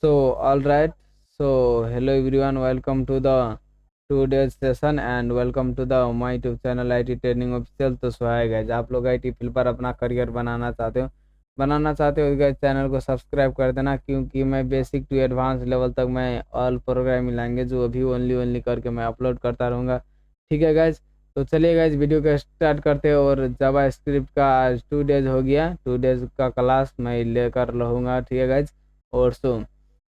So, all right. So, hello everyone. Welcome to the today's session and welcome to the my YouTube channel IT Training Official. तो सो है guys, आप लोग IT field पर अपना career बनाना चाहते हो guys, channel को सब्सक्राइब कर देना, क्योंकि मैं बेसिक टू एडवांस लेवल तक मैं ऑल प्रोग्रामिंग लैंग्वेज जो अभी ओनली करके मैं अपलोड करता रहूँगा। ठीक है गाइज, तो चलिए गाइज वीडियो को स्टार्ट करते हैं। और जावा स्क्रिप्ट का आज 2 डेज हो गया, 2 डेज का क्लास मैं लेकर रहूँगा। ठीक है गाइज, और सो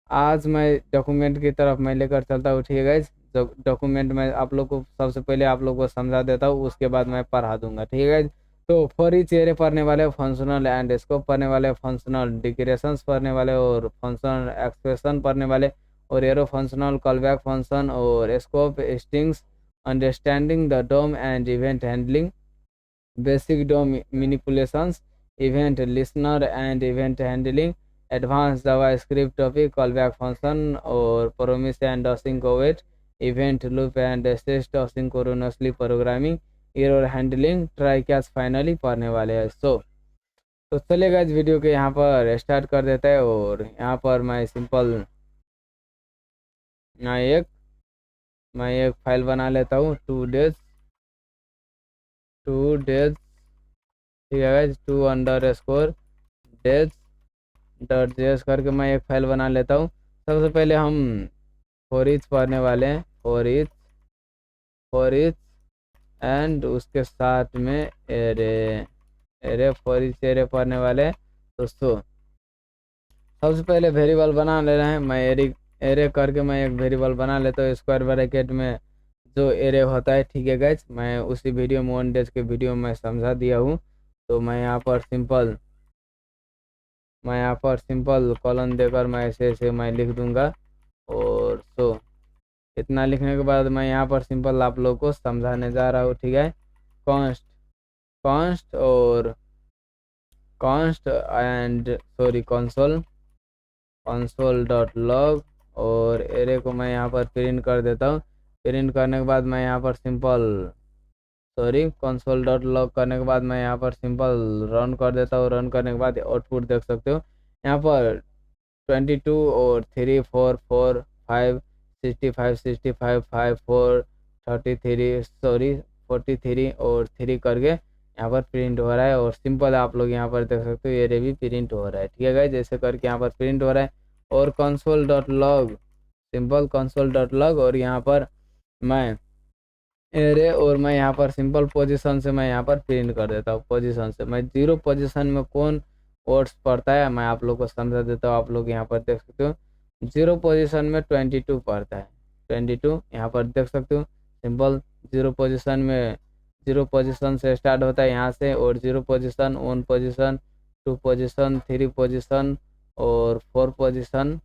आज मैं डॉक्यूमेंट की तरफ मैं लेकर चलता हूँ। ठीक है गाइज, डॉक्यूमेंट में आप लोग को सबसे पहले आप लोग को समझा देता हूँ, उसके बाद मैं पढ़ा दूंगा। ठीक है गाइज, तो फॉर ईच एरे पढ़ने वाले, फंक्शनल एंड स्कोप पढ़ने वाले, फंक्शनल डिक्रेशंस पढ़ने वाले, और फंक्शनल एक्सप्रेशन पढ़ने वाले, और एरो फंक्शनल कॉलबैक फंक्शन, और scope strings, understanding the DOM and event handling, basic DOM manipulations, event listener and event handling, advance JavaScript topic, callback function, और promise and async await, event loop and assist asynchronously programming, error handling, try catch finally पढ़ने वाले हैं। तो चलेगा इस video के यहाँ पर स्टार्ट कर देता है। और यहाँ पर मैं एक फाइल बना लेता हूँ, 2 डेज। ठीक है गाइज, 2_डेज.js करके मैं एक फाइल बना लेता हूँ। सबसे पहले हम फॉर ईच पढ़ने वाले हैं, फॉर ईच एंड उसके साथ में array array for each array पढ़ने वाले हैं। दोस्तों, सबसे पहले वेरिएबल बना लेना है। मैं एरे करके मैं एक वेरिएबल बना लेता हूँ स्क्वायर ब्रैकेट में जो एरे होता है। ठीक है गाइज, मैं उसी वीडियो में 1 डेज के वीडियो में समझा दिया हूँ। तो मैं यहाँ पर सिंपल कॉलन देकर मैं ऐसे ऐसे मैं लिख दूंगा। और इतना लिखने के बाद मैं यहाँ पर सिंपल आप लोग को समझाने जा रहा हूँ। ठीक है, कॉन्स्ट कॉन्स्ट और const and console dot log, और एरे को मैं यहाँ पर प्रिंट कर देता हूँ। प्रिंट करने के बाद मैं यहाँ पर कंसोल डॉट लॉग करने के बाद मैं यहाँ पर सिंपल रन कर देता हूँ। रन करने के बाद आउटपुट देख सकते हो यहाँ पर 22 और 3 4 4 5 65 65 5 4 33 43 और 3 करके यहाँ पर प्रिंट हो रहा है। और सिंपल आप लोग यहाँ पर देख सकते हो एरे भी प्रिंट हो रहा है। ठीक है गाइस, जैसे करके यहाँ पर प्रिंट हो रहा है। और console dot log, simple console dot log, और यहाँ पर मैं एरे, और मैं यहाँ पर सिंपल पोजीशन से मैं यहाँ पर प्रिंट कर देता हूँ। पोजीशन से मैं 0 पोजीशन में कौन वर्ड्स पढ़ता है मैं आप लोग को समझा देता हूँ। आप लोग यहाँ पर देख सकते हो 0 पोजीशन में 22 पढ़ता है। 22 यहाँ पर देख सकते हो सिंपल 0 पोजीशन से स्टार्ट होता है यहाँ से, और 0 पोजीशन, 1 पोजीशन, 2 पोजीशन, 3 पोजीशन, और 4 पोजीशन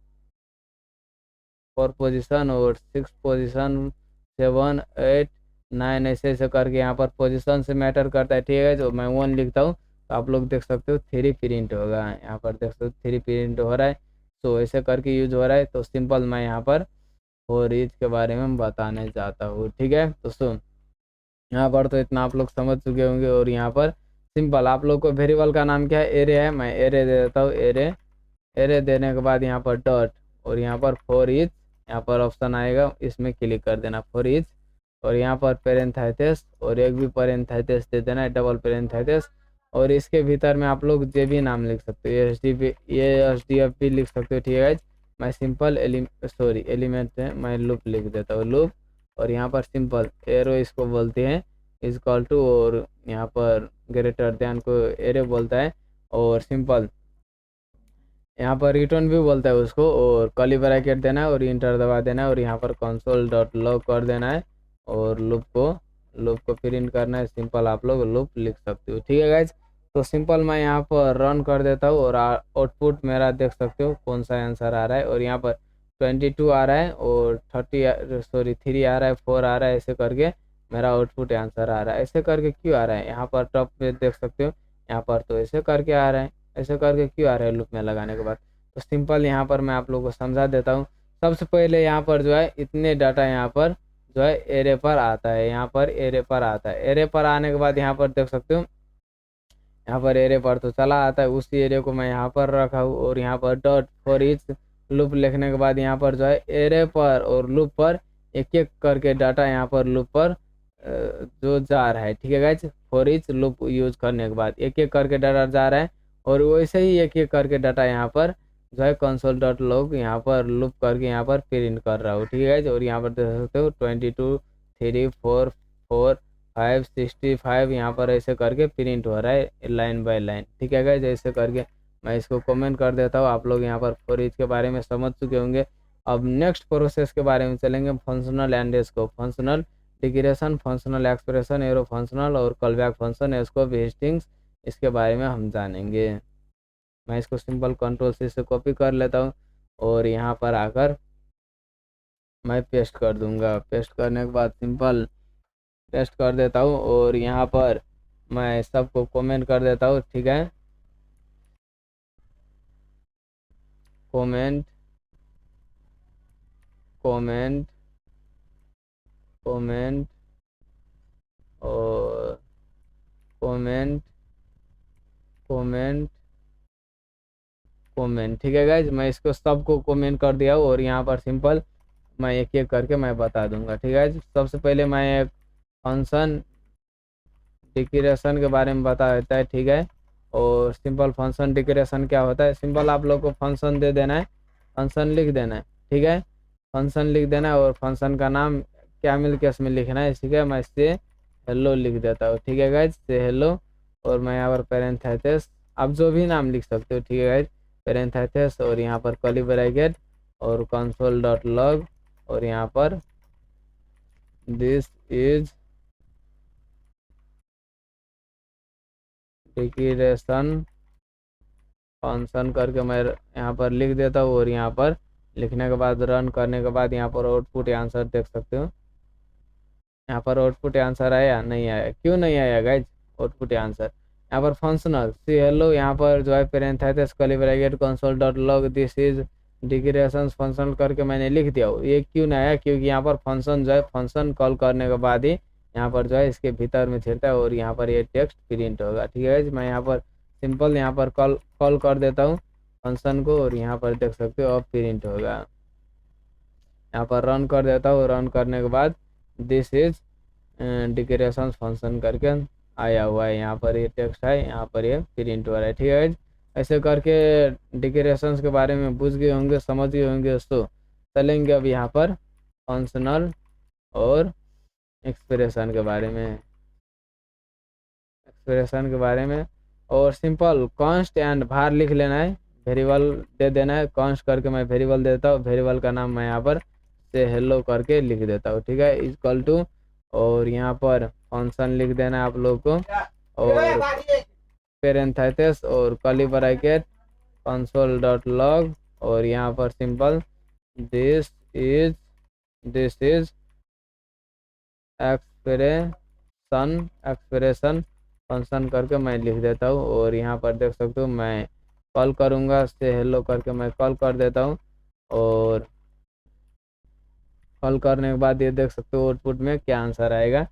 और 6 पोजीशन, 7 8 9, ऐसे ऐसे करके यहाँ पर पोजीशन से मैटर करता है। ठीक है, जो मैं 1 लिखता हूँ तो आप लोग देख सकते हो 3 प्रिंट होगा। यहाँ पर देख सकते हो 3 प्रिंट हो रहा है। तो ऐसे करके यूज हो रहा है। तो सिंपल मैं यहाँ पर फॉर ईच के बारे में बताने जाता हूँ। ठीक है दोस्तों, यहाँ पर तो इतना आप लोग समझ चुके होंगे। और यहाँ पर सिंपल आप लोग को वेरिएबल का नाम क्या है, एरे है। मैं एरे दे देता हूँ, एरे देने के बाद यहाँ पर डॉट, और यहाँ पर फॉर ईच, यहाँ पर ऑप्शन आएगा, इसमें क्लिक कर देना फॉर ईच। और यहाँ पर पेरेंथेसिस, और एक भी पेरेंथेसिस दे देना है, डबल पेरेंथेसिस। और इसके भीतर में आप लोग जो भी नाम लिख सकते हो, एस डी एफ भी लिख सकते हो। ठीक है गाइस, मैं सिंपल एलिमेंट है, मैं लूप लिख देता हूँ, लूप। और यहाँ पर सिंपल एरो इसको बोलते हैं, इज इक्वल टू, और यहाँ पर ग्रेटर देन को एरे बोलता है। और सिंपल यहाँ पर रिटर्न भी बोलता है उसको, और कर्ली ब्रैकेट देना है और इंटर दबा देना है। और यहाँ पर कंसोल डॉट लॉग कर देना है, और लूप को प्रिंट करना है। सिंपल आप लोग लूप लिख सकते हो। ठीक है गाइज, तो सिंपल मैं यहाँ पर रन कर देता हूँ, और आउटपुट मेरा देख सकते हो कौन सा आंसर आ रहा है। और यहाँ पर 22 आ रहा है, और 3 आ रहा है, 4 आ रहा है, ऐसे करके मेरा आउटपुट आंसर आ रहा है। ऐसे करके क्यों आ रहा है, यहाँ पर टॉप पे देख सकते हो, यहाँ पर तो ऐसे करके आ रहा है। ऐसे करके क्यों आ रहा है लूप में लगाने के बाद, तो सिंपल यहाँ पर मैं आप लोगों को समझा देता हूँ। सबसे पहले यहाँ पर जो है इतने डाटा यहाँ पर जो है एरे पर आता है। यहाँ पर एरे पर आता है। एरे पर आने के बाद यहाँ पर देख सकते हो, यहाँ पर एरे पर तो चला आता है, उसी एरे को मैं यहाँ पर रखा हूँ। और यहाँ पर डॉट फॉर ईच लूप लिखने के बाद यहाँ पर जो है एरे पर और लूप पर एक एक करके डाटा यहाँ पर लूप पर जो जा रहा है, ठीक है guys. For each loop use करने के बाद एक एक करके डाटा जा रहा है, और वैसे ही एक एक करके डाटा यहाँ पर जो है कंसोल डॉट लॉग यहाँ पर लूप करके यहाँ पर प्रिंट कर रहा हूँ, ठीक है गाइज। और यहाँ पर देख सकते हो 22 3 4 4 5 65 यहाँ पर ऐसे करके प्रिंट हो रहा है लाइन बाय लाइन, ठीक है गाइज। ऐसे करके मैं इसको कमेंट कर देता हूँ। आप लोग यहाँ पर फॉर ईच के बारे में समझ चुके होंगे। अब नेक्स्ट प्रोसेस के बारे में चलेंगे, functional and scope, functional declaration, functional expression, arrow functional और कॉलबैक फंक्शन, स्कोप, हेस्टिंग्स, इसके बारे में हम जानेंगे। मैं इसको सिंपल कंट्रोल से कॉपी कर लेता हूँ और यहाँ पर आकर मैं पेस्ट कर दूंगा। पेस्ट करने के बाद सिंपल पेस्ट कर देता हूँ और यहाँ पर मैं सबको कमेंट कर देता हूँ, ठीक है। कमेंट कमेंट कमेंट और कमेंट कमेंट कमेंट, ठीक है गाइज। मैं इसको सबको कमेंट कर दिया हूँ और यहाँ पर सिंपल मैं एक एक करके मैं बता दूंगा, ठीक है। सबसे पहले मैं एक फंक्शन डिक्लेरेशन के बारे में बता देता है, ठीक है। और सिंपल फंक्शन डिक्लेरेशन क्या होता है, सिंपल आप लोग को फंक्शन दे देना है, फंक्शन लिख देना है, ठीक है। फंक्शन लिख देना है और फंक्शन का नाम कैमल केस में लिखना है, ठीक है। मैं इससे हेलो लिख देता हूँ, ठीक है गाइज, से हेलो। और मैं यहाँ पर पेरेंथेसिस, आप जो भी नाम लिख सकते हो, ठीक है गाइज, पेरेंथेसिस और यहाँ पर कर्ली ब्रैकेट और कंसोल डॉट लॉग और यहाँ पर दिस इज डिक्लेरेशन फंक्शन करके मैं यहाँ पर लिख देता हूँ। और यहाँ पर लिखने के बाद रन करने के बाद यहाँ पर आउटपुट आंसर देख सकते हो। यहाँ पर आउटपुट आंसर आया, नहीं आया, क्यों नहीं आया गाइज आउटपुट आंसर। यहाँ पर फंक्शनल सी हेलो, यहाँ पर जो है parenthesis curly bracket console dot log this is declaration function करके मैंने लिख दिया। ये क्यों नहीं आया, क्योंकि यहाँ पर फंक्शन जो है फंक्शन कॉल करने के बाद ही यहाँ पर जो है इसके भीतर में छिड़ता है और यहाँ पर ये टेक्स्ट प्रिंट होगा, ठीक है। मैं यहाँ पर सिंपल यहाँ पर कॉल कर देता हूँ फंक्शन को और यहाँ पर देख सकते हो अब प्रिंट होगा। यहाँ पर रन कर देता हूँ, रन करने के बाद दिस इज डिक्लेरेशन फंक्शन करके आया हुआ है, यहाँ पर ये टेक्स्ट है, यहाँ पर ये प्रिंट हो रहा है, ठीक है। ऐसे करके डिक्लेरेशंस के बारे में बुझ गए होंगे, समझ गए होंगे दोस्तों। चलेंगे अब यहाँ पर फंक्शनल और एक्सप्रेशन के बारे में, एक्सप्रेशन के बारे में। और सिंपल कॉन्स्ट एंड var लिख लेना है, वेरिएबल दे देना है। कॉन्स्ट करके मैं वेरिएबल देता हूँ, वेरिएबल का नाम मैं यहाँ पर से हेलो करके लिख देता हूँ, ठीक है, इक्वल टू। और यहाँ पर फंक्शन लिख देना है आप लोग को और पेरेंथेसिस और curly bracket console dot log और यहाँ पर simple this is expression function करके मैं लिख देता हूँ। और यहाँ पर देख सकते हो मैं कॉल करूँगा, से हेलो करके मैं कॉल कर देता हूँ। और कॉल करने के बाद ये देख सकते हो आउटपुट में क्या आंसर आएगा।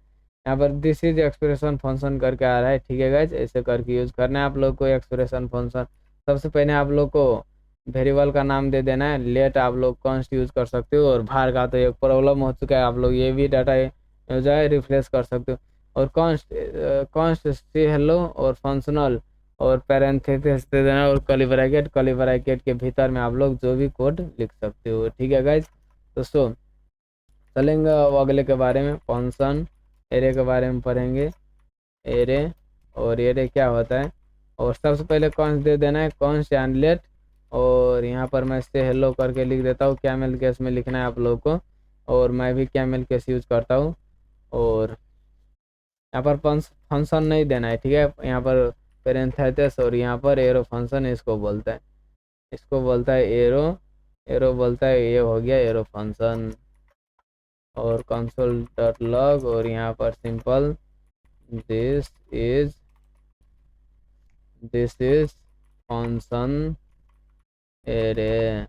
यहाँ पर दिस इज एक्सप्रेशन फंक्शन करके आ रहा है, ठीक है गाइज। ऐसे करके यूज करना है आप लोग को एक्सप्रेशन फंक्शन। सबसे पहले आप लोग को वेरिएबल का नाम दे देना है, लेट आप लोग कॉन्स्ट यूज कर सकते हो। और भार का तो एक प्रॉब्लम हो चुका है, आप लोग ये भी डाटा जो है रिफ्रेश कर सकते हो। और कॉन्स्ट से हेलो और फंक्शनल और पैरेंथेसिस दे देना और कर्ली ब्रैकेट के भीतर में आप लोग जो भी कोड लिख सकते हो, ठीक है गाइज। दोस्तों चलेंगे अब अगले के बारे में, फंक्शन एरे के बारे में पढ़ेंगे। एरे और एरे क्या होता है, और सबसे पहले कॉन्स्ट दे देना है, कॉन्स्ट एंड लेट। और यहाँ पर मैं से हेलो करके लिख देता हूँ, कैमल केस में लिखना है आप लोग को और मैं भी कैमल केस यूज करता हूँ। और यहाँ पर फंक्शन नहीं देना है, ठीक है। यहाँ पर पेरेंथेसिस और यहाँ पर एरो फंक्शन इसको बोलता है, इसको बोलता है एरो, एरो बोलता है, ये हो गया एरो फंक्शन। और कंसोल डॉट लॉग और यहाँ पर simple this is function array.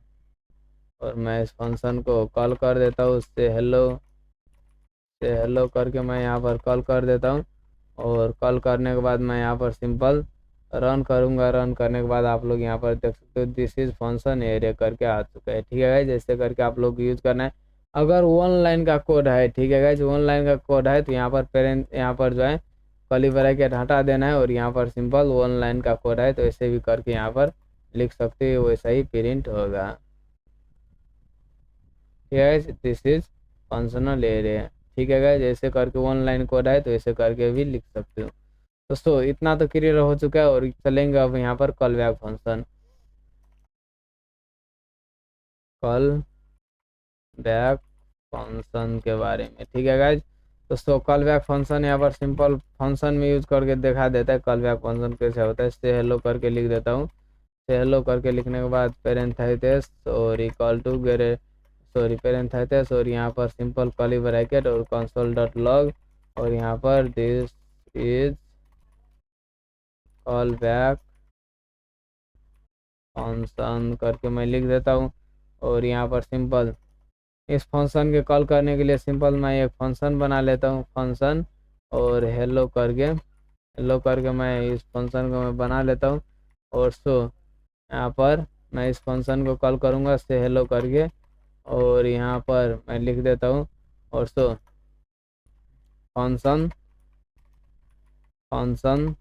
और मैं इस फंक्शन को कॉल कर देता हूँ, से हेलो करके मैं यहाँ पर कॉल कर देता हूँ। और कॉल करने के बाद मैं यहाँ पर सिंपल रन करूँगा। रन करने के बाद आप लोग यहाँ पर देख सकते हो दिस इज फंक्शन एरे करके आ चुका है। ठीक है गाइज, जैसे करके आप लोग यूज़ करना है। अगर ऑनलाइन का कोड है, ठीक है गाइज, ऑनलाइन का कोड है तो यहाँ पर पेरेंट यहाँ पर जो है कर्ली ब्रैकेट हटा देना है और यहाँ पर सिंपल ऑनलाइन का कोड है तो ऐसे भी करके यहाँ पर लिख सकते हो, वैसा ही प्रिंट होगा। ठीक है guys, this is functional array. ठीक है गाइज, ऐसे करके ऑनलाइन कोड है तो ऐसे करके भी लिख सकते हो। दोस्तों इतना तो क्लियर हो चुका है और चलेंगे अब यहाँ पर call back function. Call back function के बारे में, ठीक है गाइज। दोस्तों कॉल बैक फंक्शन यहाँ पर सिंपल फंक्शन में यूज करके दिखा देता है कॉल बैक फंक्शन कैसे होता है। से हेलो करके लिख देता हूँ। से हेलो करके लिखने के बाद पेरेंथेसिस और इक्वल टू पेरेंथेसिस और यहाँ पर सिंपल कर्ली ब्रैकेट और कंसोल डॉट लॉग और यहाँ पर this is call back function करके मैं लिख देता हूँ। और यहाँ पर सिंपल इस फंक्शन के कॉल करने के लिए सिंपल मैं एक फंक्शन बना लेता हूँ फंक्शन और हेलो करके मैं इस फंक्शन को मैं बना लेता हूँ। और यहाँ पर मैं इस फंक्शन को कॉल करूँगा से हेलो करके और यहाँ पर मैं लिख देता हूँ और फंक्शन फंक्शन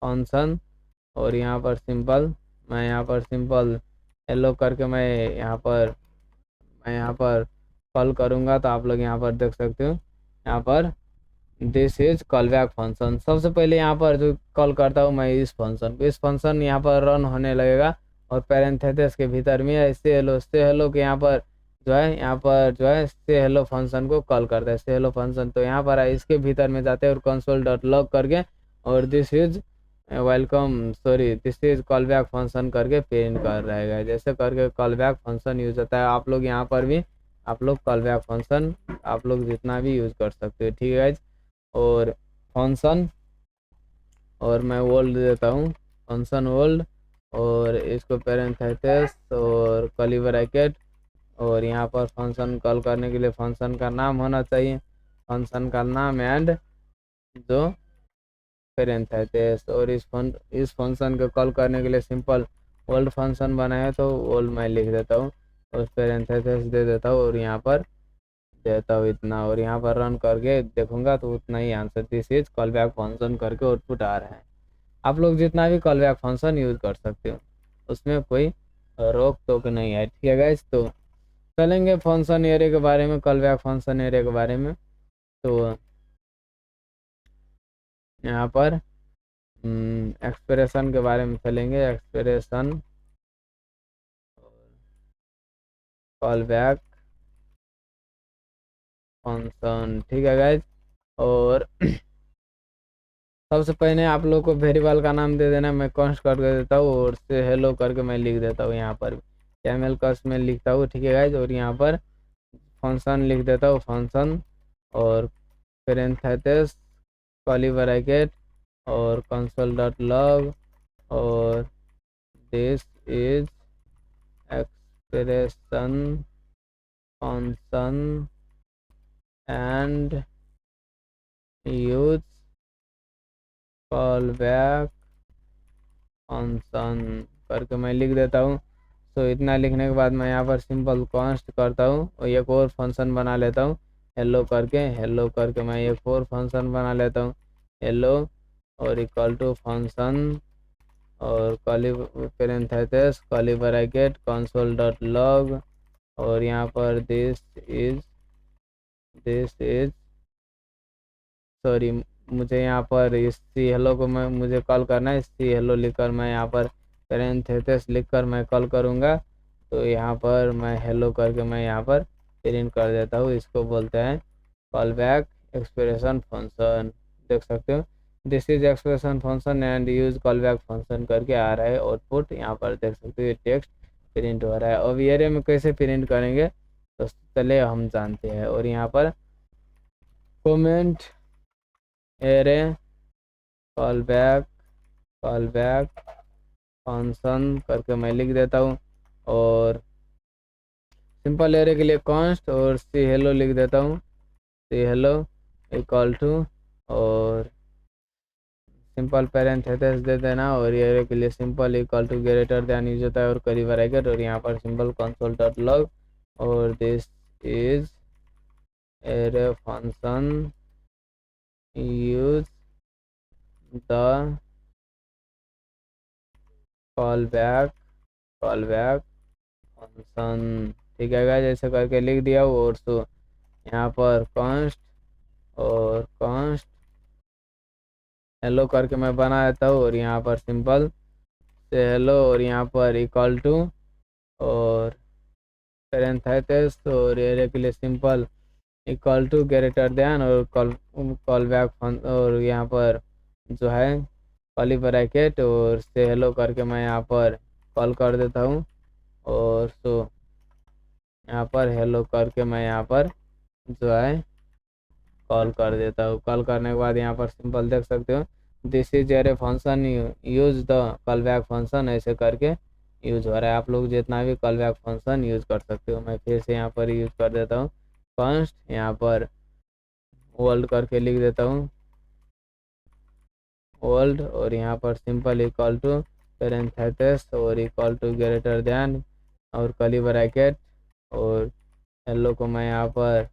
फंक्शन और यहाँ पर सिंपल हेलो करके मैं यहाँ पर कॉल करूँगा तो आप लोग यहाँ पर देख सकते हो यहाँ पर this is call back function. सबसे पहले यहाँ पर जो कॉल करता हूँ मैं इस फंक्शन यहाँ पर रन होने लगेगा और पेरेंथेसिस के भीतर में है से हेलो के यहाँ पर जो है से हेलो फंक्शन को कॉल करता है से हेलो फंक्शन। तो यहाँ पर इसके भीतर में जाते हैं और कंसोल डॉट लॉग करके और this is call back function करके प्रिंट कर रहेगा। जैसे करके कॉल बैक फंक्शन यूज होता है। आप लोग यहाँ पर भी आप लोग कॉल बैक फंक्शन आप लोग जितना भी यूज कर सकते हो। ठीक है और फंक्शन और मैं ओल्ड देता हूँ फंक्शन ओल्ड और इसको पेरेंथेसिस और कर्ली ब्रैकेट और यहाँ पर फंक्शन कॉल करने के लिए फंक्शन का नाम होना चाहिए, फंक्शन का नाम एंड जो पेरेंथेसिस और इस फंक्शन को कॉल करने के लिए सिंपल ओल्ड फंक्शन बनाया तो ओल्ड मैं लिख देता हूँ और पेरेंथेसिस दे देता हूँ और यहाँ पर देता हूँ इतना और यहाँ पर रन करके देखूंगा तो उतना ही answer this is call back function करके आउटपुट आ रहा है। आप लोग जितना भी कॉल बैक फंक्शन यूज कर सकते हो, उसमें कोई रोक टोक नहीं है। ठीक है गाइस, तो चलेंगे फंक्शन एरे के बारे में, कॉल बैक फंक्शन एरे के बारे में। तो यहाँ पर एक्सप्रेशन के बारे में चलेंगे। एक्सप्रेशन कॉल बैक फंक्शन, ठीक है गाइज। और सबसे पहले आप लोग को वेरिएबल का नाम दे देना, मैं कॉन्स्ट करके देता हूँ और से हेलो करके मैं लिख देता हूँ यहाँ पर कैमल कस्ट में लिखता हूँ। ठीक है गाइज, और यहाँ पर फंक्शन लिख देता हूँ फंक्शन और पेरेंथेसिस कर्ली ब्रैकेट और कंसोल डॉट लॉग और this is expression function and use call back function करके मैं लिख देता हूँ। तो इतना लिखने के बाद मैं यहाँ पर सिंपल कॉन्स्ट करता हूँ और एक और फंक्शन बना लेता हूँ हेलो करके मैं एक और फंक्शन बना लेता हूँ हेलो और इक्वल टू फंक्शन और curly parenthesis curly bracket console dot log और यहाँ पर दिस इज सॉरी मुझे यहाँ पर इस सी हेलो को मुझे कॉल करना है। सी हेलो लिखकर मैं यहाँ पर पेरेंथेसिस लिखकर मैं कॉल करूँगा तो यहाँ पर मैं हेलो करके मैं यहाँ पर प्रिंट कर देता हूँ। इसको बोलते हैं कॉल बैक एक्सप्रेशन फंक्शन। देख सकते हो this is expression function and use call back function करके आ रहा है आउटपुट। यहाँ पर देख सकते हो टेक्स्ट प्रिंट हो रहा है। अब एरे में कैसे प्रिंट करेंगे तो चले हम जानते हैं। और यहाँ पर comment array call back function करके मैं लिख देता हूँ और सिंपल एरे के लिए कॉन्स्ट और सी हेलो लिख देता हूँ सी हेलो इक्वल टू और सिंपल पैरेंथेसिस दे देना और एरे के लिए simple equal to greater than use होता है और करी ब्रैकेट और यहाँ पर सिंपल कंसोल डॉट लॉग और this is arrow function use the call back function. ठीक है गाइस, ऐसे करके लिख दिया। और सो यहाँ पर कॉन्स्ट और कॉन्स्ट हेलो करके मैं बना देता हूँ और यहाँ पर सिंपल से हेलो और यहाँ पर इक्वल टू और पैरेंथेसिस और एरे के लिए simple equal to greater than और कॉल बैक और यहाँ पर जो है कर्ली ब्रैकेट और से हेलो करके मैं यहाँ पर कॉल कर देता हूँ। और सो यहाँ पर हेलो करके मैं यहाँ पर जो है कॉल कर देता हूँ। कॉल करने के बाद यहाँ पर सिंपल देख सकते हो this is arrow function use the call back function, ऐसे करके यूज हो रहा है। आप लोग जितना भी कॉल बैक फंक्शन यूज कर सकते हो। मैं फिर से यहाँ पर यूज कर देता हूँ कॉन्स्ट, यहाँ पर वर्ल्ड करके लिख देता हूँ वर्ल्ड और यहाँ पर सिंपल इक्वल टू पैरेंथेसिस और इक्वल टू ग्रेटर देन और कर्ली ब्रैकेट और हेलो को मैं यहाँ पर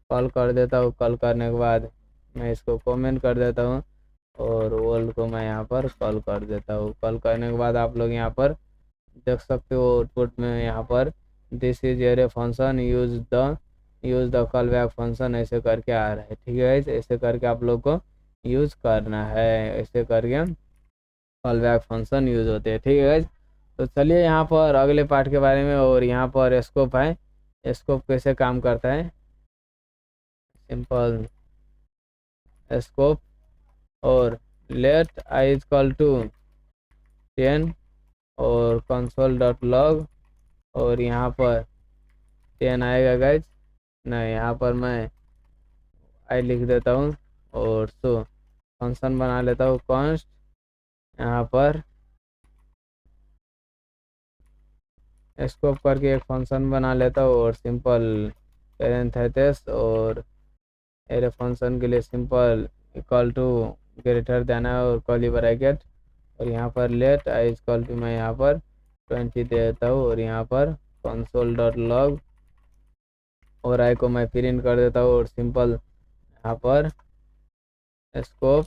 कॉल कर देता हूँ। कॉल करने के बाद मैं इसको कमेंट कर देता हूँ और वर्ल्ड को मैं यहाँ पर कॉल कर देता हूँ। कॉल करने के बाद आप लोग यहाँ पर देख सकते हो आउटपुट में यहाँ पर this is arrow function use the call back function, ऐसे करके आ रहा है। ठीक है, ऐसे करके आप लोग को यूज करना है, ऐसे करके कॉल बैक फंक्शन यूज होते हैं। ठीक है, तो चलिए यहाँ पर अगले पार्ट के बारे में। और यहाँ पर स्कोप है, स्कोप कैसे काम करता है। सिंपल स्कोप और लेट आई इक्वल टू 10 और कंसोल डॉट लॉग और यहाँ पर 10 आएगा गाइज, नहीं यहाँ पर मैं आई लिख देता हूँ और सो फंक्शन बना लेता हूँ कॉन्स्ट, यहाँ पर स्कोप करके एक फंक्शन बना लेता हूँ और सिंपल पैरेंथेसिस और एरे फंक्शन के लिए simple equal to greater than और कर्ली ब्रैकेट और यहाँ पर लेट आई इक्वल टू मैं यहाँ पर 20 दे देता हूँ और यहाँ पर कंसोल डॉट लॉग और आई को मैं प्रिंट कर देता हूँ और सिंपल यहाँ पर स्कोप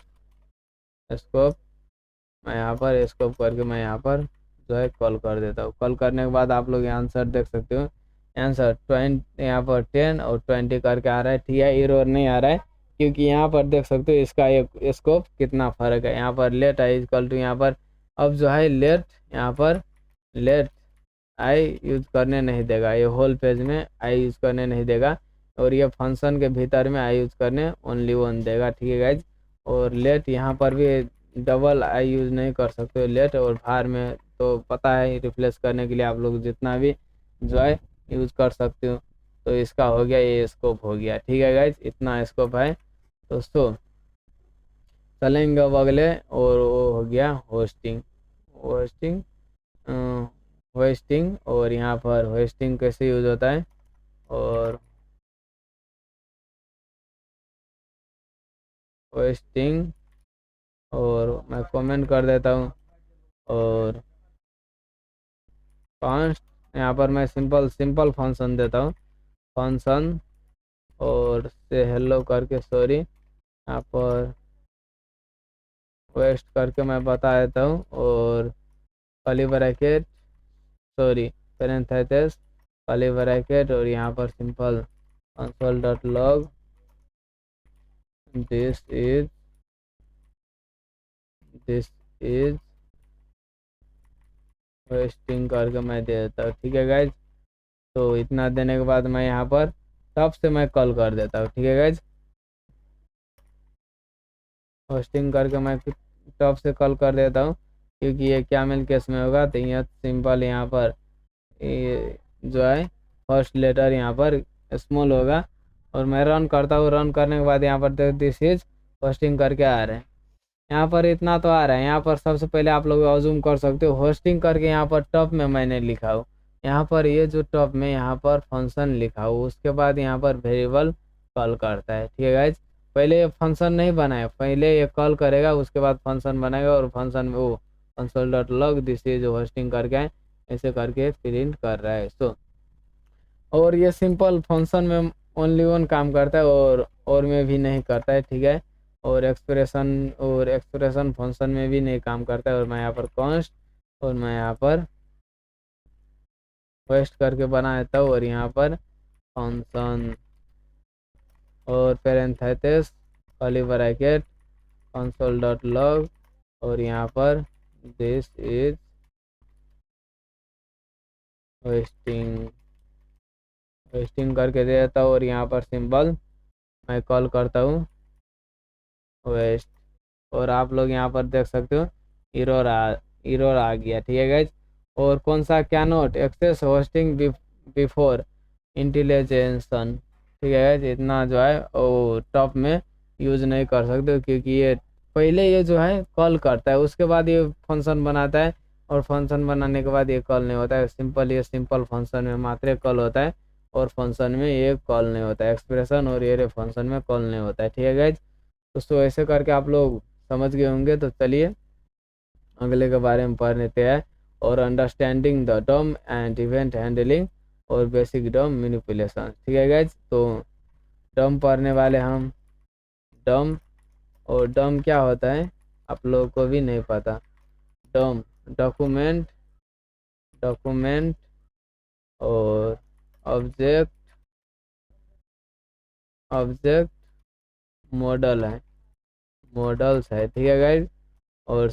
मैं यहाँ पर स्कोप करके मैं यहाँ पर जो है कॉल कर देता हूँ। कॉल करने के बाद आप लोग आंसर देख सकते हो, आंसर 20 यहाँ पर 10 और 20 करके आ रहा है। ठीक है, एरर नहीं आ रहा है क्योंकि यहाँ पर देख सकते हो इसका एक स्कोप कितना फर्क है। यहाँ पर लेट आई इक्वल टू यहाँ पर अब जो है लेट यहाँ पर लेट आई यूज करने नहीं देगा, ये होल पेज में आई यूज करने नहीं देगा और ये फंक्शन के भीतर में आई यूज करने ओनली वन देगा। ठीक है गाइज, और लेट यहाँ पर भी डबल आई यूज नहीं कर सकते लेट और बाहर में तो पता है रिप्लेस करने के लिए आप लोग जितना भी जो है यूज कर सकते हो। तो इसका हो गया, ये स्कोप हो गया। ठीक है गाइज, इतना स्कोप है दोस्तों। चलेंगे अब अगले और वो हो गया होस्टिंग और यहाँ पर होस्टिंग कैसे यूज होता है और होस्टिंग और मैं कमेंट कर देता हूँ और कॉन्स्ट यहाँ पर मैं सिंपल फंक्शन देता हूँ फंक्शन और से हेलो करके सॉरी यहाँ पर वेस्ट करके मैं बता देता हूँ और curly bracket sorry parenthesis curly bracket और यहाँ पर simple console dot log this is wasting करके मैं दे देता हूँ। ठीक है गाइज, तो इतना देने के बाद मैं यहाँ पर टॉप से मैं कॉल कर देता हूँ। ठीक है गाइज, होस्टिंग करके मैं टॉप से कॉल कर देता हूँ क्योंकि ये कैमल केस में होगा। तो यहाँ सिंपल यहाँ पर ये जो है फर्स्ट लेटर यहाँ पर स्मॉल होगा और मैं रन करता हूँ। रन करने के बाद यहाँ पर दिस इज होस्टिंग करके आ रहे हैं। यहाँ पर इतना तो आ रहा है। यहाँ पर सबसे पहले आप लोग अज्यूम कर सकते हो होस्टिंग करके यहाँ पर टॉप में मैंने लिखा हूँ, यहाँ पर ये जो टॉप में यहाँ पर फंक्शन लिखा हो उसके बाद यहाँ पर वेरिएबल कॉल करता है। ठीक है गाइज, पहले ये फंक्शन नहीं बनाए, पहले ये कॉल करेगा उसके बाद फंक्शन बनाएगा और फंक्शन में वो console dot log this is hosting करके ऐसे करके प्रिंट कर रहा है। सो और ये सिंपल फंक्शन में ओनली वन काम करता है और में भी नहीं करता है, ठीक है। और एक्सप्रेशन फंक्शन में भी नहीं काम करता है। और मैं यहाँ पर कॉन्स्ट और मैं यहाँ पर वेस्ट करके बना देता हूँ और यहाँ पर फंक्शन और parenthesis curly bracket console dot log और यहाँ पर दिस इज वेस्टिंग वेस्टिंग करके दे देता हूँ और यहाँ पर सिंपल मैं कॉल करता हूँ वेस्ट। और आप लोग यहाँ पर देख सकते हो एरर आ गया, ठीक है गाइज। और कौन सा क्या नोट एक्सेस होस्टिंग बिफोर इंटेलिजेंसन, ठीक है गाइज। इतना जो है वो टॉप में यूज नहीं कर सकते क्योंकि ये पहले ये जो है कॉल करता है उसके बाद ये फंक्शन बनाता है और फंक्शन बनाने के बाद ये कॉल नहीं होता है। ये सिंपल फंक्शन में मात्र कॉल होता है और फंक्शन में ये कॉल नहीं होता है। एक्सप्रेशन और ये फंक्शन में कॉल नहीं होता है, ठीक है गाइज। दोस्तों ऐसे करके आप लोग समझ गए होंगे। तो चलिए अगले के बारे में पढ़ लेते हैं और understanding the DOM and event handling और बेसिक डॉम मैनिपुलेशन, ठीक है गाइज। तो डॉम पढ़ने वाले हम डॉम। और डॉम क्या होता है आप लोगों को भी नहीं पता। डॉम डॉक्यूमेंट और ऑब्जेक्ट ऑब्जेक्ट मॉडल्स है, ठीक है गाइज। और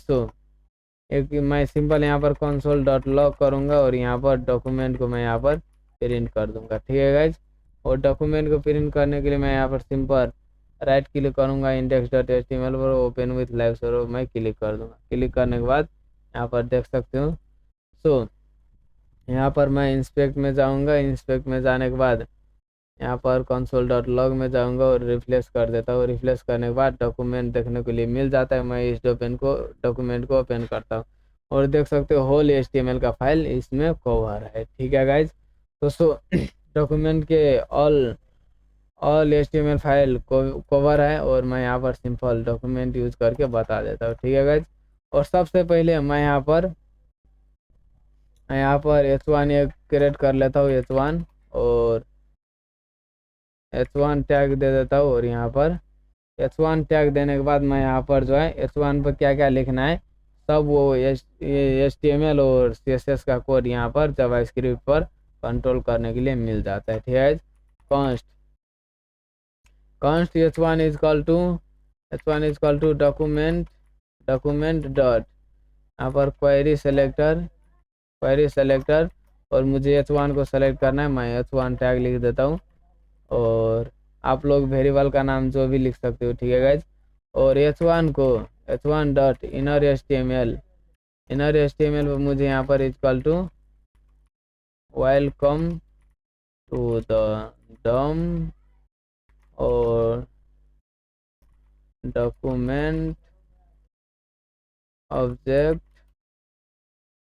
एक मैं सिंपल यहाँ पर कंसोल डॉट लॉग करूँगा और यहाँ पर डॉक्यूमेंट को मैं यहाँ पर प्रिंट कर दूंगा, ठीक है गाइज। और डॉक्यूमेंट को प्रिंट करने के लिए मैं यहाँ पर सिंपल राइट क्लिक करूँगा इंडेक्स डॉट एचटीएमएल पर ओपन विथ लाइव सर्वर मैं क्लिक कर दूंगा। क्लिक करने के बाद यहाँ पर देख सकते हो। यहाँ पर मैं इंस्पेक्ट में जाऊँगा। इंस्पेक्ट में जाने के बाद यहाँ पर कंसोल डॉट लॉग में जाऊँगा और रिफ्रेश कर देता हूँ। रिफ्रेश करने के बाद डॉक्यूमेंट देखने के लिए मिल जाता है। मैं इस डॉक्यूमेंट को ओपन करता हूँ और देख सकते हो होल HTML का फाइल इसमें कवर है, ठीक है गाइज। दोस्तों डॉक्यूमेंट के ऑल HTML फाइल कवर है और मैं यहाँ पर सिंपल डॉक्यूमेंट यूज करके बता देता हूँ, ठीक है गाइज। और सबसे पहले मैं यहाँ पर H1 एक क्रिएट कर लेता हूँ H1 और H1 टैग दे देता हूँ। और यहाँ पर H1 टैग देने के बाद मैं यहाँ पर जो है H1 पर क्या क्या लिखना है सब वो HTML और CSS का कोड यहाँ पर जावास्क्रिप्ट पर कंट्रोल करने के लिए मिल जाता है, ठीक है। const H1 is equal to document dot यहाँ पर क्वेरी सेलेक्टर और मुझे H1 को सेलेक्ट करना है। मैं H1 टैग लिख देता हूँ और आप लोग वेरिएबल का नाम जो भी लिख सकते हो, ठीक है गाइज। और H1 डॉट इनर HTML पर मुझे यहाँ पर equal to welcome to the DOM और डॉक्यूमेंट ऑब्जेक्ट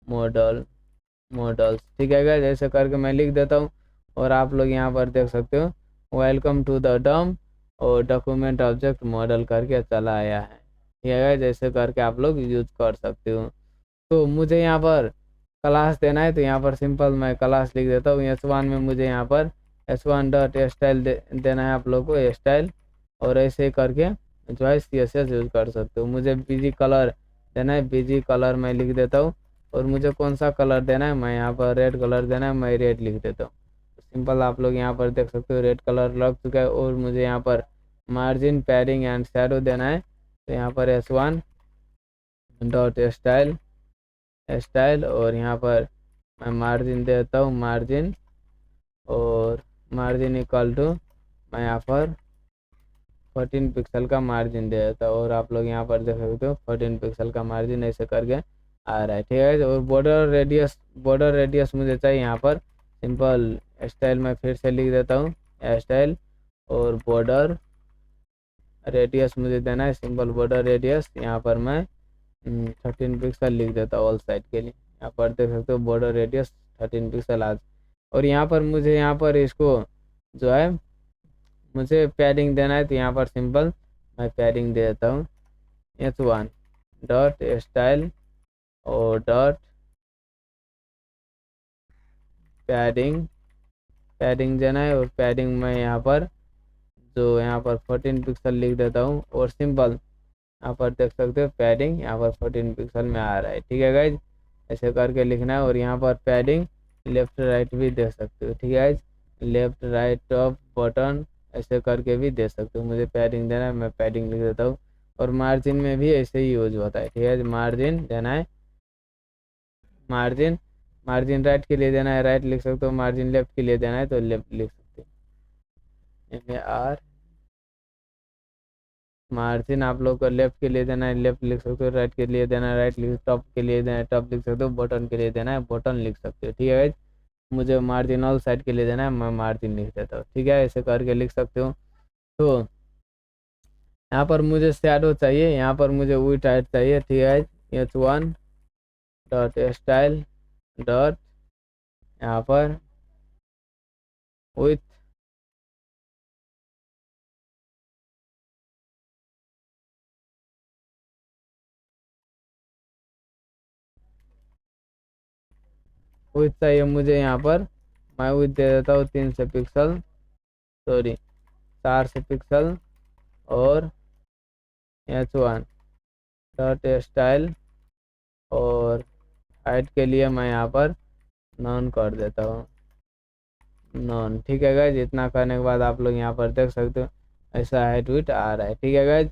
मॉडल्स, ठीक है गाइज। ऐसे करके मैं लिख देता हूँ और आप लोग यहाँ पर देख सकते हो वेलकम टू द डॉम और डॉक्यूमेंट ऑब्जेक्ट मॉडल करके चला आया है, ठीक है गाइज। ऐसे करके आप लोग यूज कर सकते हो। तो मुझे यहाँ पर क्लास देना है तो यहाँ पर सिंपल मैं क्लास लिख देता हूँ। H1 में मुझे यहाँ पर H1 डॉट स्टाइल देना है आप लोग को स्टाइल और ऐसे करके जो है CSS यूज कर सकते हो। मुझे बीजी कलर देना है, बीजी कलर मैं लिख देता हूँ। और मुझे कौन सा कलर देना है मैं यहाँ पर रेड कलर देना है, मैं रेड लिख देता हूँ। सिंपल आप लोग यहाँ पर देख सकते हो रेड कलर लग चुका है। और मुझे यहाँ पर मार्जिन पैडिंग एंड शैडो देना है तो यहाँ पर H1 डॉट स्टाइल और यहाँ पर मैं मार्जिन देता हूँ मार्जिन और मार्जिन इक्वल टू मैं यहाँ पर 14 पिक्सल का मार्जिन दे देता हूँ। और आप लोग यहाँ पर देख सकते हो 14 पिक्सल का मार्जिन ऐसे करके आ रहा है, ठीक है। और बॉर्डर रेडियस मुझे चाहिए यहाँ पर सिंपल स्टाइल मैं फिर से लिख देता हूँ स्टाइल और बॉर्डर रेडियस मुझे देना है सिंपल बॉर्डर रेडियस यहाँ पर मैं 13 पिक्सल लिख देता हूँ ऑल साइड के लिए। यहाँ पर देख सकते हो बॉर्डर रेडियस 13 पिक्सल आज। और यहाँ पर मुझे यहाँ पर इसको जो है मुझे पैडिंग देना है तो यहाँ पर सिंपल मैं पैडिंग दे देता हूँ h1 डॉट स्टाइल और डॉट पैडिंग देना है। और पैडिंग में यहाँ पर 14 पिक्सल लिख देता हूँ और सिंपल यहाँ पर देख सकते हो पैडिंग यहाँ पर 14 पिक्सल में आ रहा है। ठीक है गाइज, ऐसे करके लिखना है। और यहाँ पर पैडिंग लेफ्ट राइट भी दे सकते हो। ठीक है guys, left right top button ऐसे करके भी दे सकते हो। मुझे पैडिंग देना है, मैं पैडिंग लिख देता हूँ। और मार्जिन में भी ऐसे ही यूज होता है। ठीक है, मार्जिन देना है, मार्जिन राइट के लिए देना है राइट लिख सकते हो, मार्जिन लेफ्ट के लिए देना है तो लेफ्ट लिख सकते हो। MAR मार्जिन आप लोग को लेफ्ट के लिए देना है लेफ्ट लिख सकते हो, राइट के लिए देना है राइट लिख, टॉप के लिए देना है टॉप लिख सकते हो, बटन के लिए देना है बटन लिख सकते हो। ठीक है गाइज, मुझे मार्जिन ऑल साइड के लिए देना है, मैं मार्जिन लिख देता हूँ। ठीक है, ऐसे करके लिख सकते हो। तो यहाँ पर मुझे शैडो चाहिए, यहाँ पर मुझे विड्थ हाइट चाहिए। ठीक है, h1 डॉट स्टाइल डॉट यहाँ पर विथ चाहिए मुझे, यहाँ पर मैं विथ दे देता हूँ 300 पिक्सल, सॉरी 400 पिक्सल। और h1 डॉट स्टाइल और हाइट के लिए मैं यहाँ पर नॉन कर देता हूँ, नॉन। ठीक है गाइज, इतना करने के बाद आप लोग यहाँ पर देख सकते हो ऐसा हाइट विट आ रहा है। ठीक है गाइज,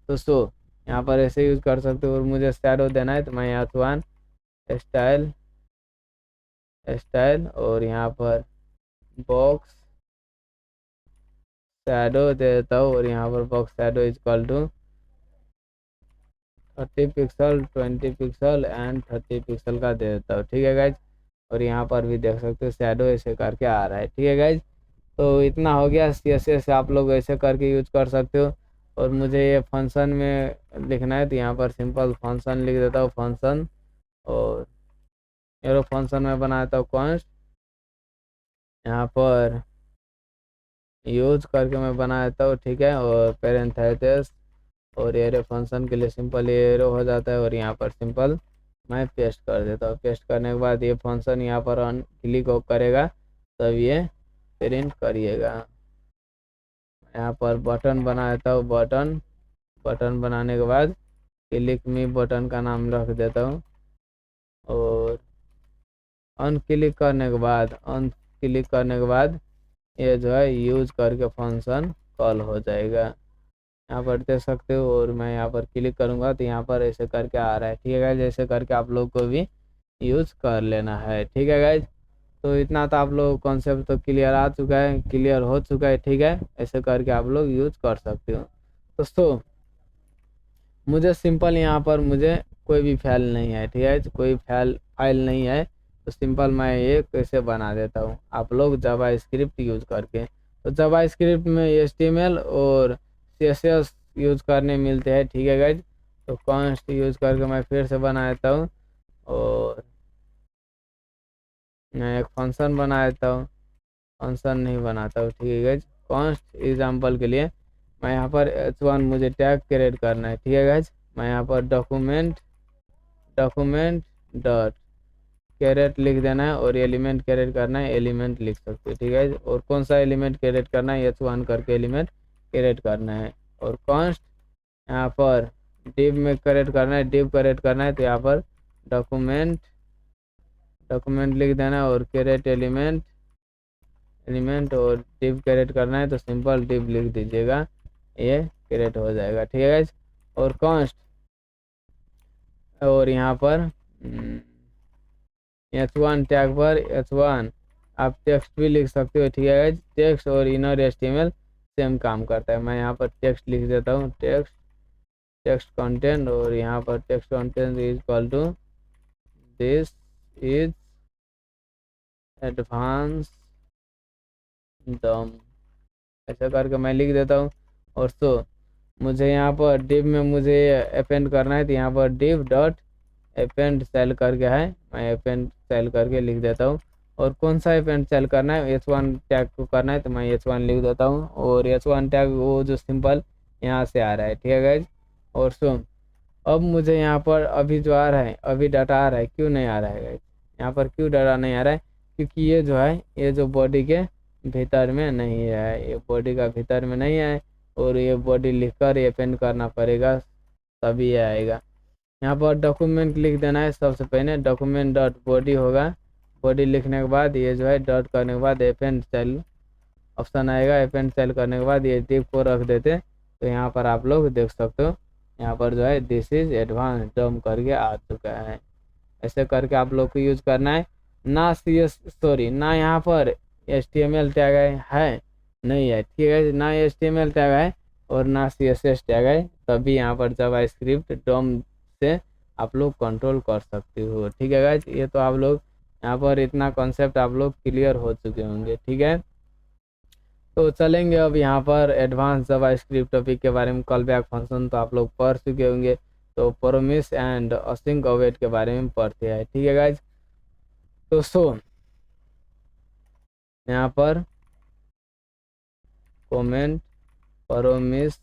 तो यहाँ पर ऐसे यूज कर सकते हो। और मुझे शैडो देना है तो मैं h1 स्टाइल और यहाँ पर बॉक्स शैडो दे देता हूँ। और यहाँ पर box shadow equal to 30 pixel 20 pixel and 30 pixel का दे देता हूँ। ठीक है गाइज, और यहाँ पर भी देख सकते हो शैडो ऐसे करके आ रहा है। ठीक है गाइज, तो इतना हो गया। CSS आप लोग ऐसे करके यूज कर सकते हो। और मुझे ये फंक्शन में लिखना है तो यहाँ पर सिंपल फंक्शन लिख देता हूँ, फंक्शन। और एरो फंक्शन में बनाता हूँ कॉन्स्ट, यहाँ पर यूज करके मैं बना देता हूँ। ठीक है, और पेरेंथेसिस और एरो फंक्शन के लिए सिंपल एरो हो जाता है। और यहाँ पर सिंपल मैं पेस्ट कर देता हूँ। पेस्ट करने के बाद ये फंक्शन यहाँ पर ऑन क्लिक करेगा तब ये प्रिंट करिएगा। यहाँ पर बटन बना देता हूँ, बटन बनाने के बाद क्लिक मी बटन का नाम रख देता हूँ। और अनक्लिक करने के बाद ये जो है यूज करके फंक्शन कॉल हो जाएगा, यहाँ पर देख सकते हो। और मैं यहाँ पर क्लिक करूँगा तो यहाँ पर ऐसे करके आ रहा है। ठीक है गाइज, ऐसे करके आप लोग को भी यूज कर लेना है। ठीक है गाइज, तो इतना तो आप लोग कॉन्सेप्ट तो क्लियर हो चुका है। ठीक है, ऐसे करके आप लोग यूज कर सकते हो। दोस्तों मुझे सिंपल यहाँ पर मुझे कोई भी फाइल नहीं है। ठीक है, कोई फाइल नहीं है तो सिंपल मैं ये कैसे बना देता हूँ आप लोग जावास्क्रिप्ट यूज करके। तो जावास्क्रिप्ट में HTML और CSS यूज करने मिलते हैं। ठीक है गाइज, तो कॉन्स्ट यूज करके मैं फिर से बना देता हूँ। और मैं एक फंक्शन बना देता हूँ, फंक्शन नहीं बनाता हूँ। ठीक है गाइज, कॉन्स्ट एग्जाम्पल के लिए मैं यहाँ पर h1 मुझे टैग क्रिएट करना है। ठीक है गाइज, मैं यहाँ पर डॉक्यूमेंट डॉट कैरेट लिख देना है और एलिमेंट कैरेट करना है, एलिमेंट लिख सकते हो। ठीक है, और कौन सा एलिमेंट कैरेट करना है, h1 करके एलिमेंट कैरेट करना है। और कॉन्स्ट यहाँ पर डिव में कैरेट करना है, तो यहाँ पर डॉक्यूमेंट लिख देना है और कैरेट एलिमेंट और डिव कैरेट करना है तो सिंपल डिव लिख दीजिएगा, ये कैरेट हो जाएगा। ठीक है गाइज, और कॉन्स्ट और यहाँ पर h1 टैग पर h1 आप टेक्स्ट भी लिख सकते हो। ठीक है गाइज, टेक्स्ट और इनर HTML सेम काम करता है। मैं यहाँ पर टेक्स्ट लिख देता हूँ, टेक्स्ट कंटेंट। और यहाँ पर text content is equal to this is advance DOM, ऐसा करके मैं लिख देता हूँ। और मुझे यहाँ पर डिव में मुझे अपेंड करना है तो यहाँ पर डिव डॉट अपेंड सेल करके है, मैं अपेंड सेल करके लिख देता हूँ। और कौन सा अपेंड सेल करना है, h1 टैग को करना है तो मैं h1 लिख देता हूँ। और h1 टैग वो जो सिंपल यहाँ से आ रहा है, ठीक है गाइज। और सो अब मुझे यहाँ पर अभी जो आ रहा है, अभी डाटा आ रहा है, क्यों नहीं आ रहा है गाइज? यहाँ पर क्यों डाटा नहीं आ रहा है? क्योंकि ये जो है, ये जो बॉडी के भीतर में नहीं है, ये बॉडी का भीतर में नहीं है, और ये बॉडी लिखकर ये पेंट करना पड़ेगा, तभी ये आएगा। यहाँ पर डॉक्यूमेंट लिख देना है सबसे पहले, डॉक्यूमेंट डॉट बॉडी होगा। बॉडी लिखने के बाद ये जो है डॉट करने के बाद एपेंड स्टाइल ऑप्शन आएगा। एपेंड स्टाइल करने के बाद ये डिव को रख देते, तो यहाँ पर आप लोग देख सकते हो, यहाँ पर जो है दिस इज एडवांस डम करके आ चुका है। ऐसे करके आप लोग को यूज करना है। ना ना यहाँ पर HTML टैग है, नहीं है, ठीक है, ना HTML टैग है और ना CSS टैग है, तभी यहाँ पर जावास्क्रिप्ट डॉम से आप लोग कंट्रोल कर सकते हो, ठीक है गाइज। ये तो आप लोग यहाँ पर इतना कॉन्सेप्ट आप लोग क्लियर हो चुके होंगे, ठीक है। तो चलेंगे अब यहाँ पर एडवांस जावास्क्रिप्ट टॉपिक के बारे में। कॉल बैक फंक्शन तो आप लोग पढ़ चुके होंगे, तो प्रोमिस एंड असिंक अवेट के बारे में पढ़ते हैं, ठीक है गाइज। तो यहाँ पर comment promise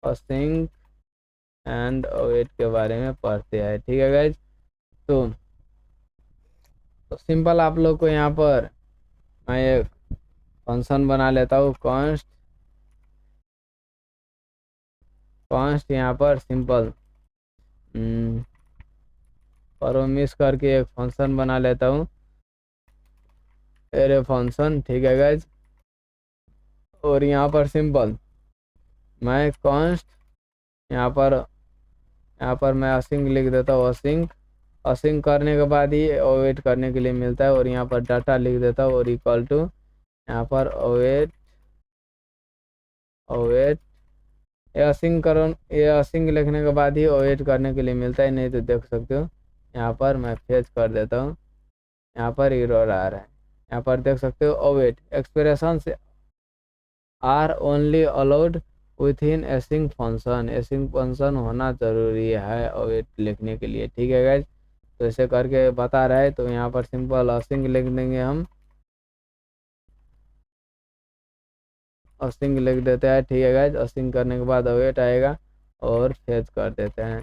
async and await के बारे में पढ़ते हैं, ठीक है गाइज। तो सिंपल आप लोग को यहाँ पर मैं एक फंक्शन बना लेता हूँ, कॉन्स्ट यहाँ पर सिंपल प्रोमिस करके एक फंक्शन बना लेता हूँ, एरे फंक्शन, ठीक है गाइज। और यहाँ पर सिंपल मैं कॉन्स्ट यहाँ पर मैं असिंक लिख देता हूँ। असिंक करने के बाद ही अवेट करने के लिए मिलता है, और यहाँ पर डाटा लिख देता हूँ और इक्वल टू यहाँ पर अवेट ये असिंक लिखने के बाद ही अवेट करने के लिए मिलता है, नहीं तो देख सकते हो यहाँ पर मैं फेच कर देता हूँ, यहाँ पर एरर आ रहा है। यहाँ पर देख सकते हो अवेट एक्सप्रेशन से are only allowed within async function होना जरूरी है अवेट लिखने के लिए, ठीक है गाइज। तो ऐसे करके बता रहा है, तो यहाँ पर सिंपल असिंक लिख देंगे हम, असिंक लिख देते हैं, ठीक है गाइज। असिंक करने के बाद अवेट आएगा और फेच कर देते हैं,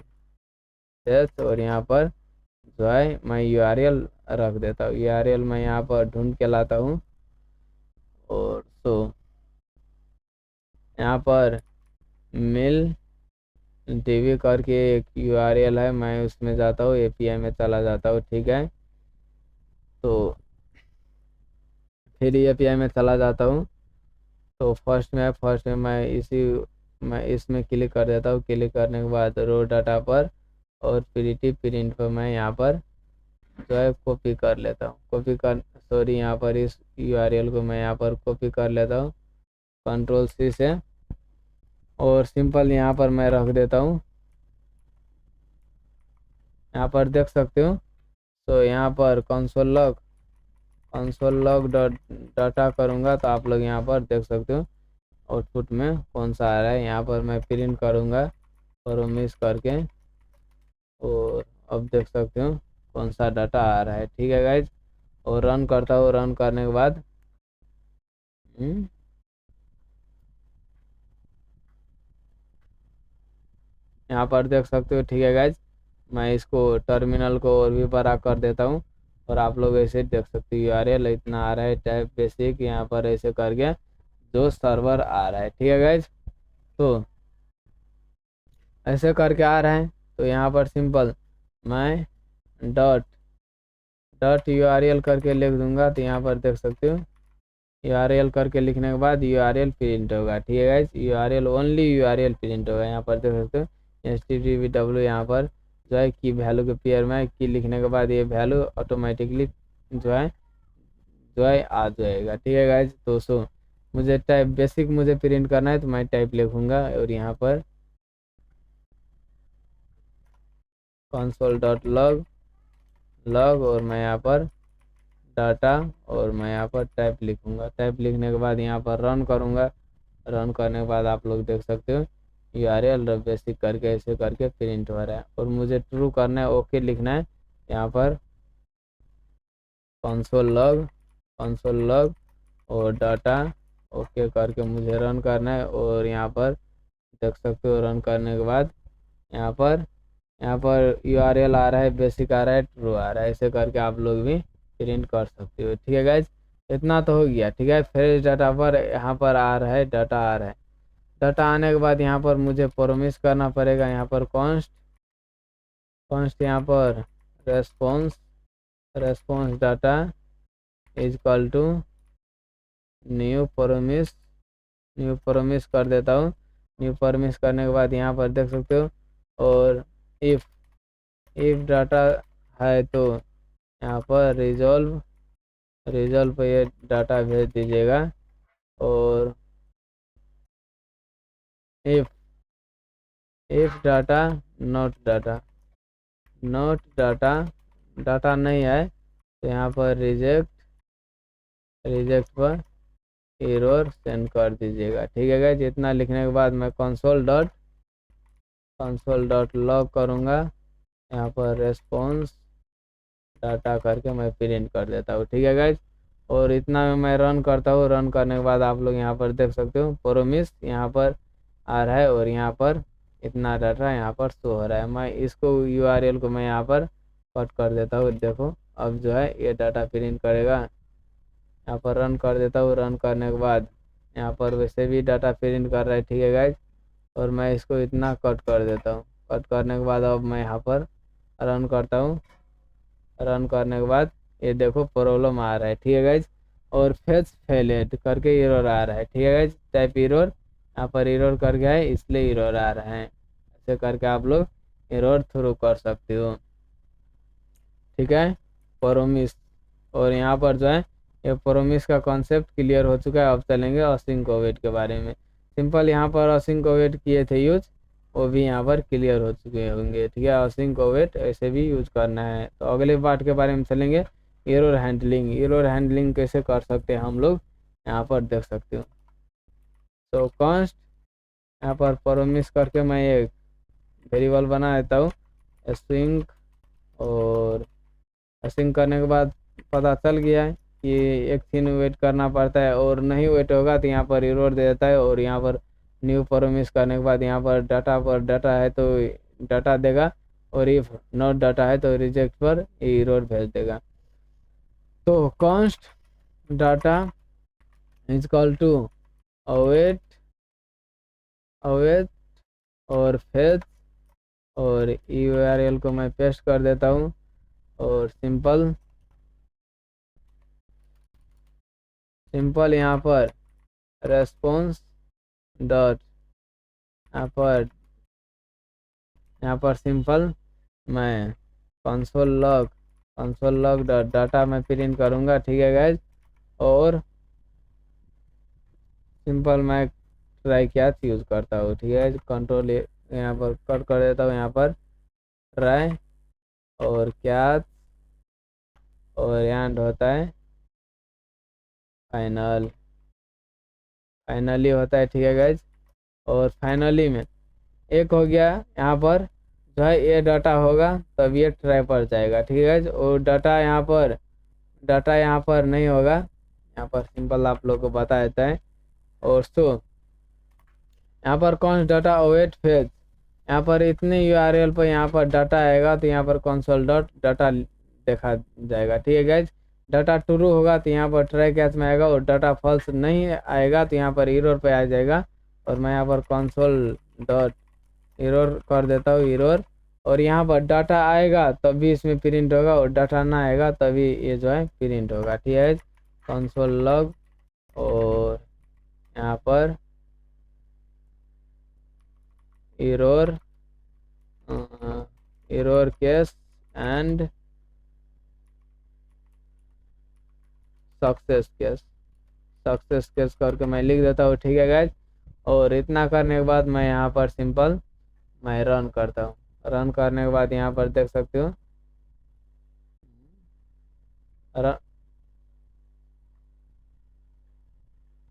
फेच। और यहाँ पर जो है मैं URL रख देता हूँ, URL मैं यहाँ पर ढूंढ के लाता हूँ। और तो यहाँ पर मिल DB करके एक URL है, मैं उसमें जाता हूँ, API में चला जाता हूँ, ठीक है। तो फिर API में चला जाता हूँ, तो फर्स्ट में मैं इसमें क्लिक कर देता हूँ। क्लिक करने के बाद रो डाटा पर और प्रिंट पर मैं यहाँ पर जो है कॉपी कर लेता हूँ। यहाँ पर इस URL को मैं यहाँ पर कॉपी कर लेता हूँ Ctrl+C से, और सिंपल यहाँ पर मैं रख देता हूँ। यहाँ पर देख सकते हो, तो यहाँ पर कंसोल लॉग डॉट डाटा करूँगा, तो आप लोग यहाँ पर देख सकते हो आउटपुट में कौन सा आ रहा है। यहाँ पर मैं प्रिंट करूँगा प्रोमिस करके, और अब देख सकते हो कौन सा डाटा आ रहा है, ठीक है गाइज। और रन करता हूँ, रन करने के बाद यहाँ पर देख सकते हो, ठीक है गाइज। मैं इसको टर्मिनल को और भी बड़ा कर देता हूँ, और आप लोग ऐसे देख सकते हो URL इतना आ रहा है, टाइप बेसिक यहाँ पर ऐसे करके जो सर्वर आ रहा है, ठीक है गाइज। तो ऐसे करके आ रहा है, तो यहाँ पर सिंपल मैं डॉट URL करके लिख दूंगा, तो यहाँ पर देख सकते हो URL करके लिखने के बाद URL प्रिंट होगा, ठीक है गाइज। ओनली URL प्रिंट होगा। यहाँ पर देख सकते हो HTTPW यहाँ पर जो है की वैल्यू के पेयर में की लिखने के बाद ये वैल्यू ऑटोमेटिकली जो है आ जाएगा, ठीक है गाइज। तो मुझे टाइप बेसिक मुझे प्रिंट करना है, तो मैं टाइप लिखूंगा, और यहाँ पर console.log और मैं यहाँ पर डाटा, और मैं यहाँ पर टाइप लिखूंगा। टाइप लिखने के बाद यहाँ पर रन करूंगा। रन करने के बाद आप लोग देख सकते हो URL बेसिक करके ऐसे करके प्रिंट हो रहा है, और मुझे ट्रू करना है, ओके लिखना है। यहाँ पर console log और डाटा ओके करके मुझे रन करना है। और यहाँ पर देख सकते हो रन करने के बाद यहाँ पर URL आ रहा है, बेसिक आ रहा है, ट्रू आ रहा है। ऐसे करके आप लोग भी प्रिंट कर सकते हो। ठीक है गाइज, इतना तो हो गया। ठीक है, फिर डाटा पर यहाँ पर आ रहा है, डाटा आ रहा है। डाटा आने के बाद यहाँ पर मुझे प्रोमिस करना पड़ेगा। यहाँ पर कॉन्स्ट यहाँ पर response data is equal to new promise कर देता हूँ। न्यू प्रोमिस करने के बाद यहाँ पर देख सकते हो। और इफ डाटा है तो यहाँ पर रिजॉल्व पे ये डाटा भेज दीजिएगा। और इफ डाटा नॉट डाटा नहीं है तो यहाँ पर रिजेक्ट पर एरर सेंड कर दीजिएगा। ठीक है गाइस, इतना लिखने के बाद मैं कंसोल डॉट लॉग करूँगा। यहाँ पर रेस्पॉन्स डाटा करके मैं प्रिंट कर देता हूँ। ठीक है गाइज, और इतना में मैं रन करता हूँ। रन करने के बाद आप लोग यहाँ पर देख सकते हो प्रोमिस यहाँ पर आ रहा है और यहाँ पर इतना डाटा यहाँ पर शो हो रहा है। मैं इसको URL को मैं यहाँ पर कट कर देता हूँ। देखो अब जो है ये डाटा प्रिंट करेगा। यहाँ पर रन कर देता हूँ। रन करने के बाद यहाँ पर वैसे भी डाटा प्रिंट कर रहा है। ठीक है गाइज, और मैं इसको इतना कट कर देता हूँ। कट करने के बाद अब मैं यहाँ पर रन करता हूँ। रन करने के बाद ये देखो प्रॉब्लम आ रहा है। ठीक है गाइज, और फेल्ड करके एरर आ रहा है। ठीक है गाइज, टाइप एरर, यहाँ पर एरर करके है इसलिए एरर आ रहा है। ऐसे करके आप लोग एरर थ्रो कर सकते हो। ठीक है, प्रोमिस। और यहाँ पर जो है ये प्रोमिस का कॉन्सेप्ट क्लियर हो चुका है। अब चलेंगे असिंक अवेट के बारे में। सिंपल यहाँ पर असिंक अवेट किए थे यूज, वो भी यहाँ पर क्लियर हो चुके होंगे। ठीक है, असिंक अवेट ऐसे भी यूज करना है। तो अगले पार्ट के बारे में चलेंगे, एरर हैंडलिंग कैसे कर सकते हैं हम लोग, यहाँ पर देख सकते हो। तो कॉन्स्ट यहाँ पर प्रोमिस करके मैं एक वेरिएबल बना देता हूँ असिंक। और असिंक करने के बाद पता चल गया है कि एक दिन वेट करना पड़ता है, और नहीं वेट होगा तो यहाँ पर एरर दे देता है। और यहाँ पर न्यू प्रोमिस करने के बाद यहाँ पर डाटा है तो डाटा देगा, और इफ नॉट डाटा है तो रिजेक्ट पर एरर भेज देगा। तो const data is equal to await और फेच, और URL को मैं पेस्ट कर देता हूँ। और सिंपल यहाँ पर रेस्पॉन्स डॉट यहाँ पर सिंपल मैं कंसोल लॉग डॉट डाटा में प्रिंट करूँगा। ठीक है गाइज, और सिंपल मैं ट्राई कैच यूज़ करता हूँ। ठीक है, कंट्रोल यहाँ पर कट कर देता हूँ। यहाँ पर ट्राई और कैच, और एंड होता है फाइनली होता है। ठीक है गाइज, और फाइनली में एक हो गया। यहाँ पर जो है ये डाटा होगा तब ये ट्राई पर जाएगा। ठीक है गाइज, और डाटा यहाँ पर नहीं होगा। यहाँ पर सिंपल आप लोग को बता देता है। और सो यहाँ पर कौन डाटा अवेट फेज, यहाँ पर इतने URL पर यहाँ पर डाटा आएगा तो यहाँ पर कंसोल डॉट डाटा देखा जाएगा। ठीक है गाइज, डाटा ट्रू होगा तो यहाँ पर ट्राई कैच में आएगा, और डाटा फॉल्स नहीं आएगा तो यहाँ पर एरर पे आ जाएगा। और मैं यहाँ पर कंसोल डॉट एरर कर देता हूँ, एरर। और यहाँ पर डाटा आएगा तभी इसमें प्रिंट होगा, और डाटा ना आएगा तभी ये जो है प्रिंट होगा। ठीक है, कंसोल लॉग, और यहाँ पर error case and success case करके मैं लिख देता हूँ। ठीक है गाइज, और इतना करने के बाद मैं यहाँ पर सिंपल मैं रन करता हूँ। रन करने के बाद यहाँ पर देख सकते हो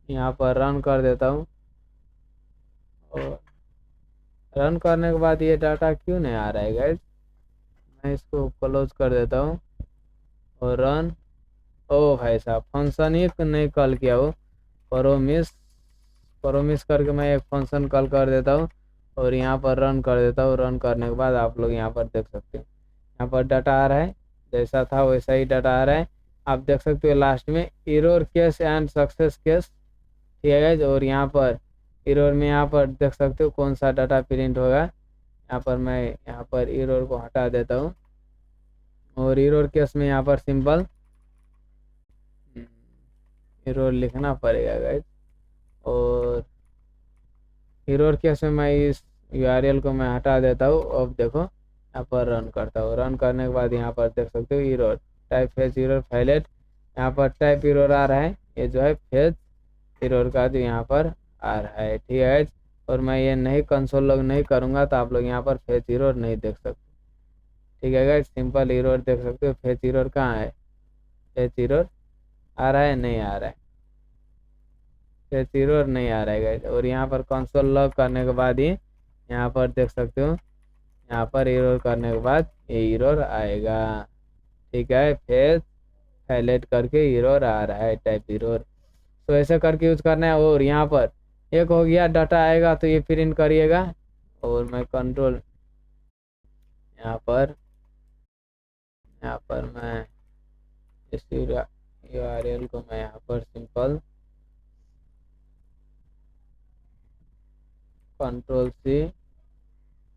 यहाँ पर रन कर देता हूँ। और रन करने के बाद ये डाटा क्यों नहीं आ रहा है गाइज, मैं इसको क्लोज कर देता हूँ और रन। ओ भाई साहब, फंक्शन ही नहीं कॉल किया, वो प्रोमिस करके मैं एक फंक्शन कॉल कर देता हूँ और यहाँ पर रन कर देता हूँ। रन करने के बाद आप लोग यहाँ पर देख सकते हो, यहाँ पर डाटा आ रहा है, जैसा था वैसा ही डाटा आ रहा है। आप देख सकते हो लास्ट में error case and success case, ठीक है गाइज। और यहाँ पर एरर में यहाँ पर देख सकते हो कौन सा डाटा प्रिंट होगा। यहाँ पर मैं यहाँ पर एरर को हटा देता हूँ और एरर केस में यहाँ पर सिंपल एरर लिखना पड़ेगा गाइज। और एरर केस में मैं इस यूआरएल को मैं हटा देता हूँ। अब देखो यहाँ पर रन करता हूँ। रन करने के बाद यहाँ पर देख सकते हो एरर टाइप फेज एरर फाइलेट, यहाँ पर टाइप एरर आ रहा है, ये जो है फेज एरर का जो यहाँ पर आ रहा है, ठीक है। और मैं ये नहीं कंसोल लॉग नहीं करूँगा तो आप लोग यहाँ पर फेज एरर नहीं देख सकते, ठीक है गाइस। सिंपल एरर देख सकते हो। फेज एरर कहाँ है, फेज एरर आ रहा है, नहीं आ रहा है, फेज एरर नहीं आ रहा है गाइस। और यहाँ पर कंसोल लॉग करने के बाद ही यहाँ पर देख सकते हो, यहाँ पर एरर करने के बाद ये एरर आएगा, ठीक है। फेज हाईलाइट करके एरर आ रहा है, टाइप एरर। तो ऐसे करके यूज करना है। और यहाँ पर एक हो गया, डाटा आएगा तो ये प्रिंट करिएगा। और मैं कंट्रोल यहाँ पर मैं इस यूआरएल को मैं यहाँ पर सिंपल कंट्रोल सी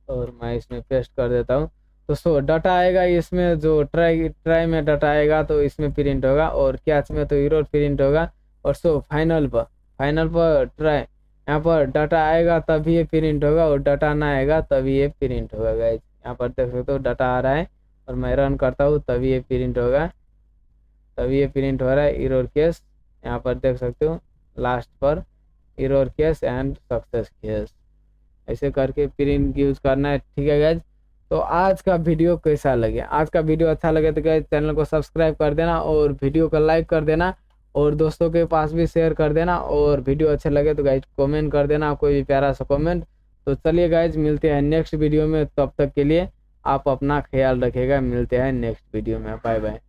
और मैं इसमें पेस्ट कर देता हूँ। तो सो डाटा आएगा इसमें, जो ट्राई में डाटा आएगा तो इसमें प्रिंट होगा, और कैच में तो एरर प्रिंट होगा। और सो फाइनल पर ट्राई यहाँ पर डाटा आएगा तभी ये प्रिंट होगा, और डाटा ना आएगा तभी ये प्रिंट होगा गाइज। यहाँ पर देख सकते हो डाटा आ रहा है और मैं रन करता हूँ तभी ये प्रिंट होगा, तभी ये प्रिंट हो रहा है। एरर केस यहाँ पर देख सकते हो, लास्ट पर error case and success case, ऐसे करके प्रिंट यूज करना है, ठीक है गाइज। तो आज का वीडियो कैसा लगे, आज का वीडियो अच्छा लगे तो गाइज चैनल को सब्सक्राइब कर देना और वीडियो को लाइक कर देना और दोस्तों के पास भी शेयर कर देना। और वीडियो अच्छे लगे तो गाइज कमेंट कर देना, कोई भी प्यारा सा कमेंट। तो चलिए गाइज मिलते हैं नेक्स्ट वीडियो में, तब तक के लिए आप अपना ख्याल रखिएगा। मिलते हैं नेक्स्ट वीडियो में, बाय बाय।